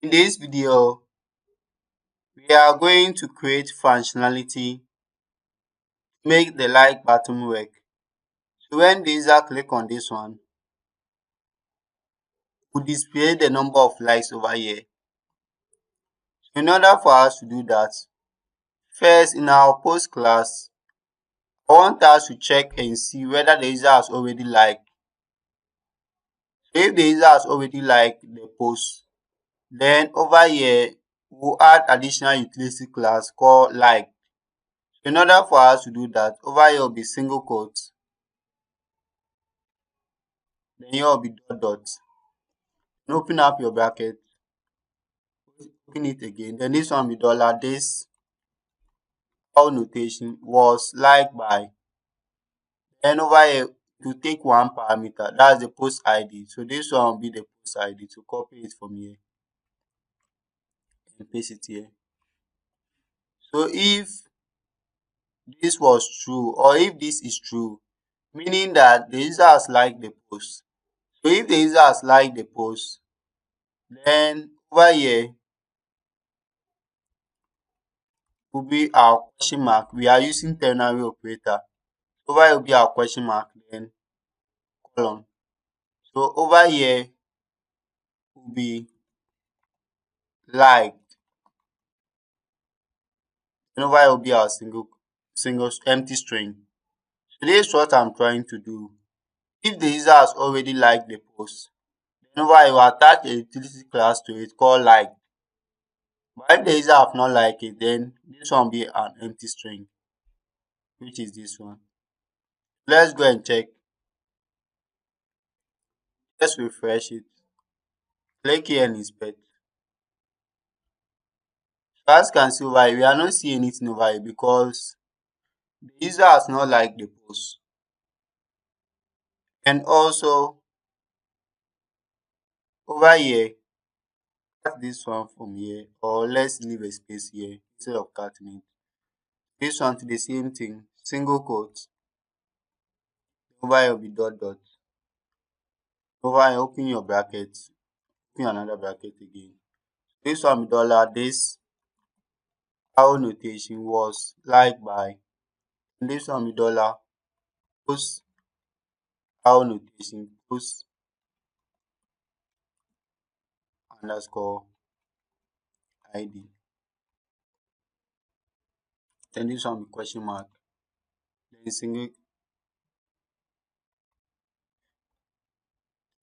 In this video, we are going to create functionality to make the like button work. So when the user click on this one, we display the number of likes over here. So in order for us to do that, first in our post class, I want us to check and see whether the user has already liked. So if the user has already liked the post, then over here we'll add additional utility class called like. In order for us to do that, over here will be single quotes, then here will be dot dot. And open up your bracket, open it again. Then this one will be dollar. This all notation was liked by. Then over here to take one parameter, that's the post ID. So this one will be the post ID. To copy it from here and paste it here. So if this was true, or if this is true, meaning that the user has liked the post. So if the user has liked the post, then over here will be our question mark. We are using ternary operator. Over here will be our question mark, then colon. So over here will be liked. And over here will be our single empty string. So this is what I'm trying to do. If the user has already liked the post, then over here will attach a utility class to it called like. But if the user have not liked it, then this one will be an empty string, which is this one. Let's go and check. Let's refresh it. Click here and inspect. So as you can see over here, we are not seeing anything over here because the user has not liked the post. And also over here, cut this one from here, or let's leave a space here instead of cutting it. This one to the same thing, single quote. Over here will be dot dot. Over here, open your bracket, open another bracket again. This one will be dollar. This our notation was liked by. And this one will be dollar. Post our notation, post underscore ID. Then this one will be question mark. Then single.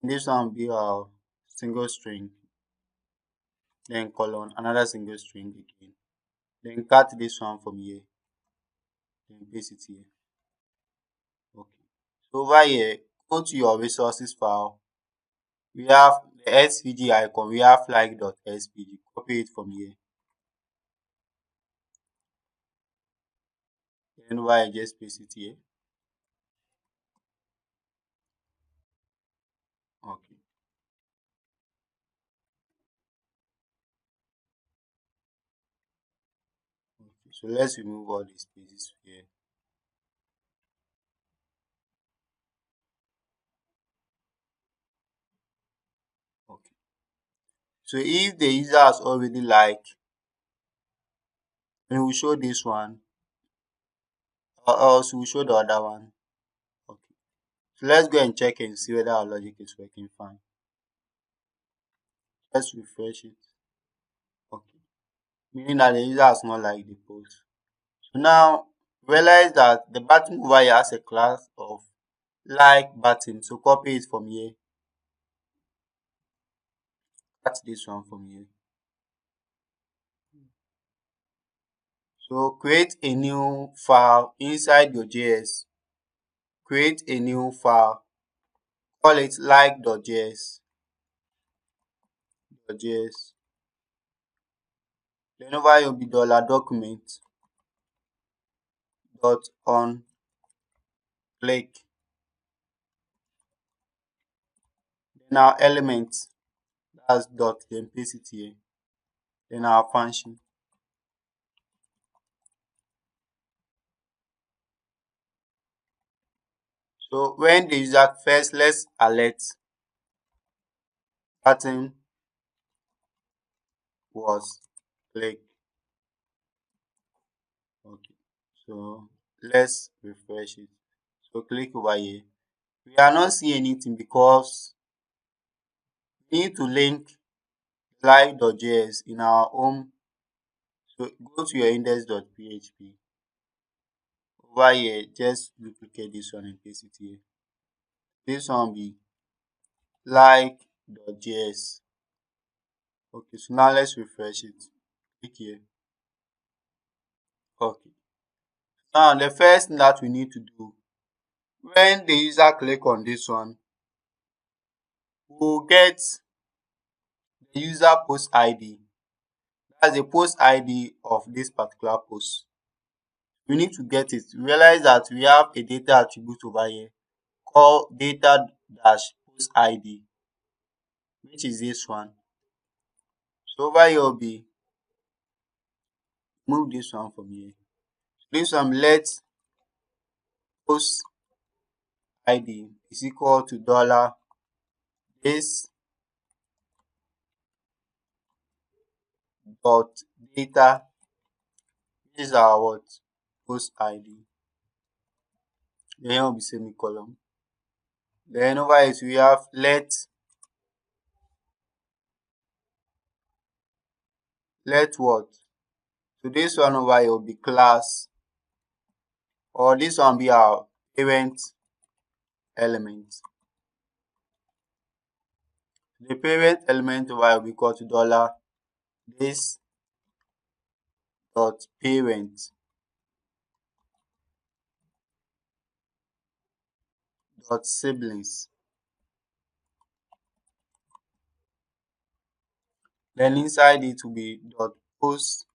This one will be our single string. Then colon, another single string again. Then cut this one from here. Then paste it here. Okay. So over here, go to your resources file. We have the SVG icon. We have like.svg. Copy it from here. Then over here, just paste it here. Okay. Okay. So let's remove all these spaces here. Okay. So if the user has already liked, then we'll show this one, or else we'll show the other one. Okay. So let's go and check and see whether our logic is working fine. Let's refresh it. Okay. Meaning that the user has not liked the post. So now realize that the button over here has a class of like button. So copy it from here. Cut this one from here. So create a new file inside your JS. Create a new file. Call it like.js. .js. Then over here will be $document dot on click. Then our element, that's dot, then paste it here. Then our function. So when the user first, let's alert button was click. Okay, so let's refresh it. So click over here. We are not seeing anything because we need to link live.js in our home. So go to your index.php. Over here, just duplicate this one and paste it here. This one be like.js. Okay, so now let's refresh it. Click here. Okay. Now the first thing that we need to do, when the user click on this one, we'll get the user post ID. That's the post ID of this particular post. We need to get it. Realize that we have a data attribute over here called data dash post ID, which is this one. So over here will be move this one from here. This one, let post ID is equal to dollar this dot data. This is our what? Post ID. Then here will be semicolon. Then over here we have let what? So this one over here will be class, or this one be our parent element. The parent element over here will be equal to dollar this dot parent dot siblings. Then inside it will be dot post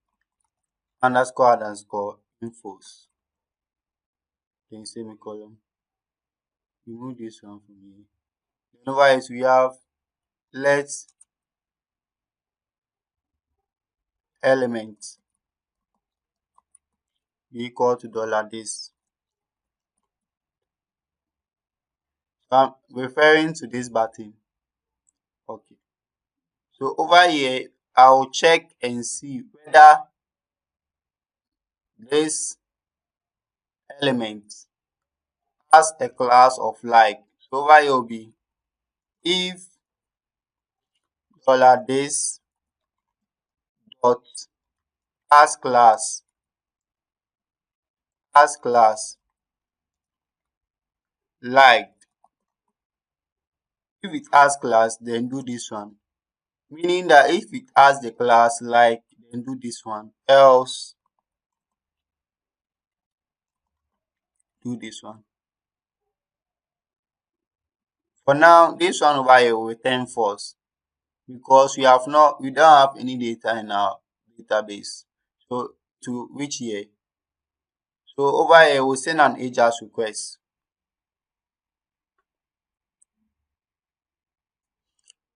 underscore infos. Then semicolon. Remove this one from here. Then over it we have let element be equal to dollar this. So I'm referring to this button. Okay. So over here, I'll check and see whether this element has a class of like. So over here will be if dollar this dot as class like. If it has class, then do this one. Meaning that if it has the class like, then do this one. Else, do this one. For now, this one over here will return false because we don't have any data in our database. So to reach here. So over here we'll send an AJAX request.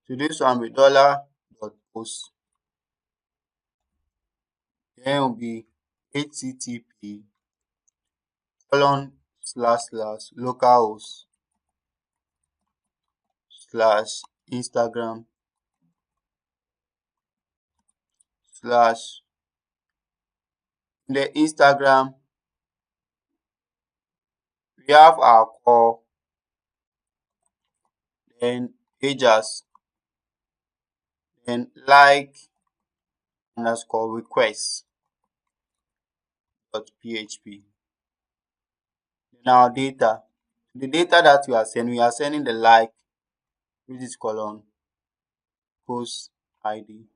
So this one will dollar dot post. Then will be http colon / localhost / Instagram / the Instagram we have our call, then AJAX, then like underscore request dot php. Then our data, the data that we are sending the like, which is colon post ID,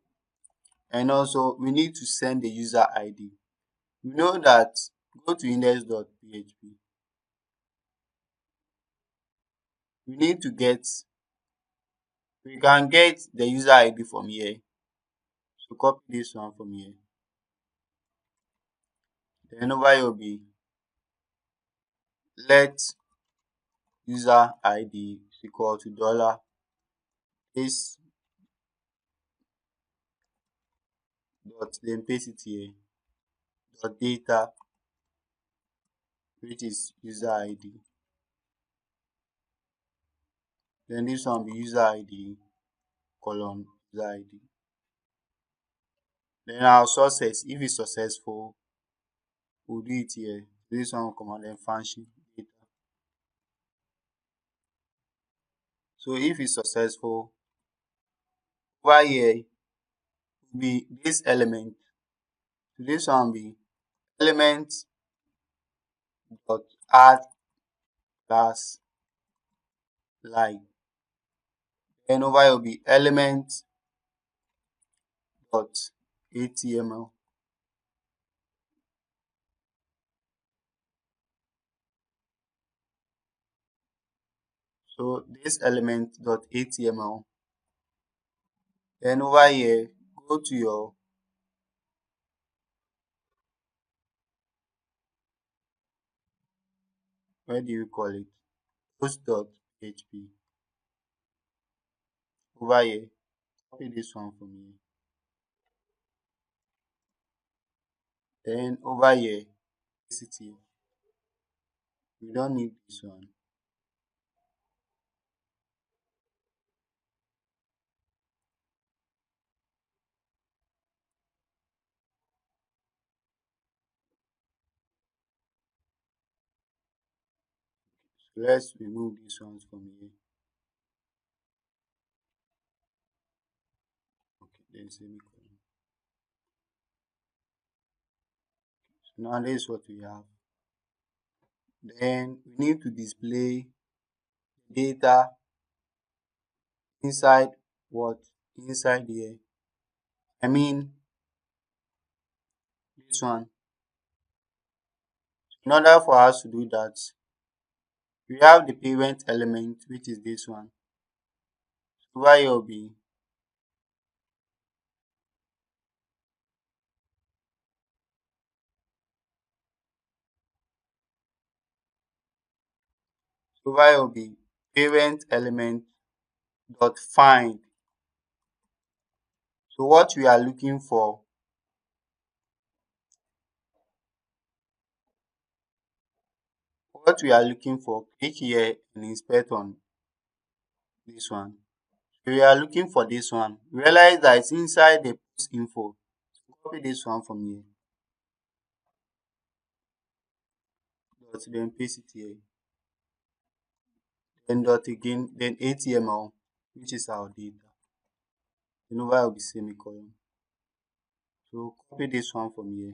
and also we need to send the user ID. We know that, go to index.php. We need to get, we can get the user ID from here. So copy this one from here. Then over here will be let user ID is equal to dollar this dot, then paste it here, dot data, which is user ID. Then this one be user ID colon user ID. Then our success, if it's successful, we'll do it here. This one will come out, then function data. So if it's successful, over here will be this element. So this one will be element dot add class like. Then over here will be element dot html. So this element dot html. Then over here, go to your where do you call it? Post dot php. Over here, copy this one from here. Then over here, paste it here. We don't need this one. So let's remove these ones from here. Okay, then semicolon. So now this is what we have. Then we need to display data inside what? Inside here. I mean this one. In order for us to do that, we have the parent element, which is this one. So over here will be over here will be parent element dot find. So what we are looking for, click here and inspect on this one. So we are looking for this one. Realize that it's inside the post info. So copy this one from here. Dot then paste it here. Then dot again, then HTML, which is our data. Then over will be semicolon. So copy this one from here.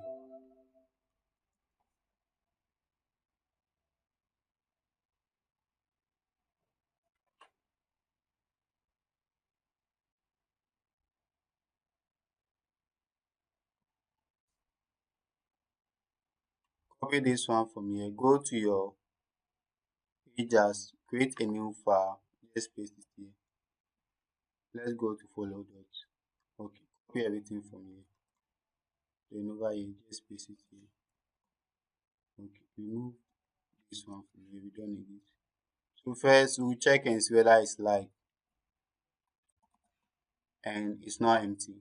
Copy this one from here. Go to your pages, create a new file. Let's paste it here. Let's go to follow dot. Okay, copy everything from here. Then over here, just paste it here. Okay, remove this one from here. We don't need it. So first we'll check and see whether it's live and it's not empty.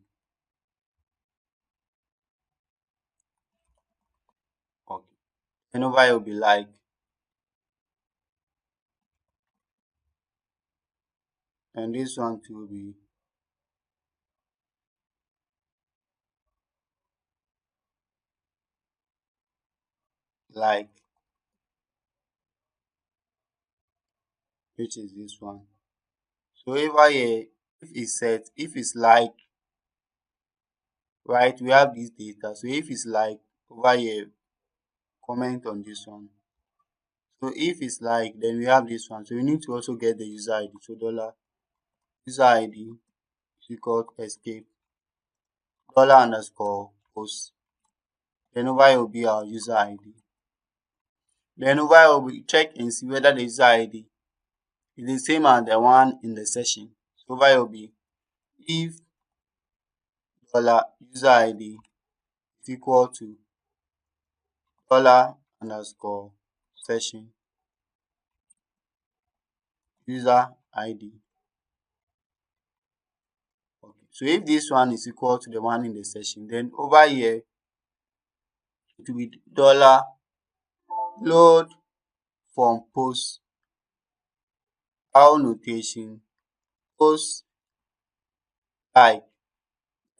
Okay. Then over here will be like. And this one too will be like, which is this one. So over here, if it's set, if it's like, right, we have this data. So if it's like, over here, comment on this one. So if it's like, then we have this one. So we need to also get the user ID. So dollar user ID is equal to escape dollar underscore post. Then over here will be our user ID. Then over here we check and see whether the user ID is the same as the one in the session. So over here will be if dollar user ID is equal to dollar underscore session user ID. Okay. So if this one is equal to the one in the session, then over here it will be dollar load from post our notation post type.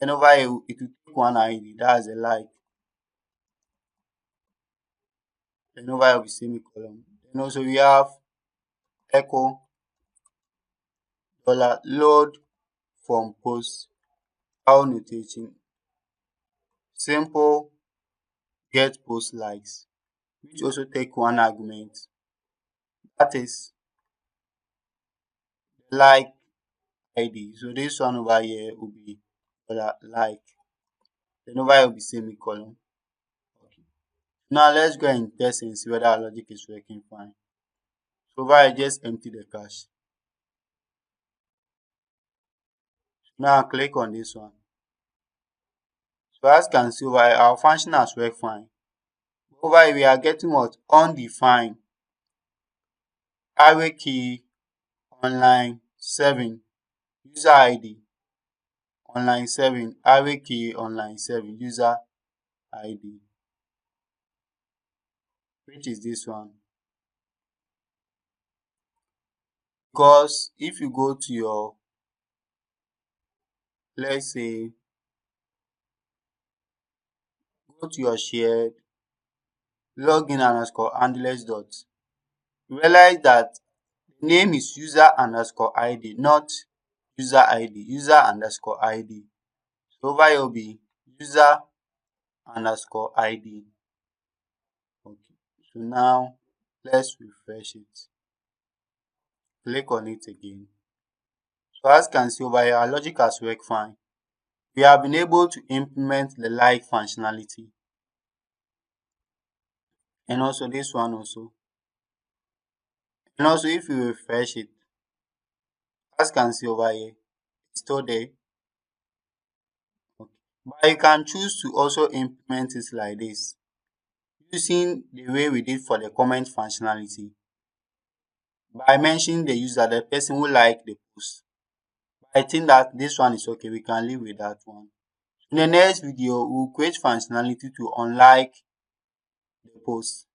Then over here it will Take one ID, that's a like. Then over here we semicolon. Then also we have echo dollar load from post, how notating simple get post likes, which also take one argument, that is like ID. So this one over here will be dollar like. Then over here will be semicolon. Okay. Now let's go and test and see whether our logic is working fine. So over here just empty the cache. Now click on this one. So as you can see over here, our function has worked fine. Over here we are getting what? Undefined array key on line 7 user ID on line 7 array key on line 7 user ID, which is this one. Because if you go to your, let's say, go to your shared login underscore handlers dot, realize that the name is user underscore ID, not user ID, user underscore ID. So over here will be user underscore ID. Okay. So now let's refresh it. Click on it again. So as you can see over here, our logic has worked fine. We have been able to implement the like functionality. And also this one also. And also if you refresh it, as you can see over here, it's still there. Okay. But you can choose to also implement it like this, using the way we did for the comment functionality, by mentioning the user, the person who liked the post. I think that this one is okay. We can live with that one. In the next video, we'll create functionality to unlike the post.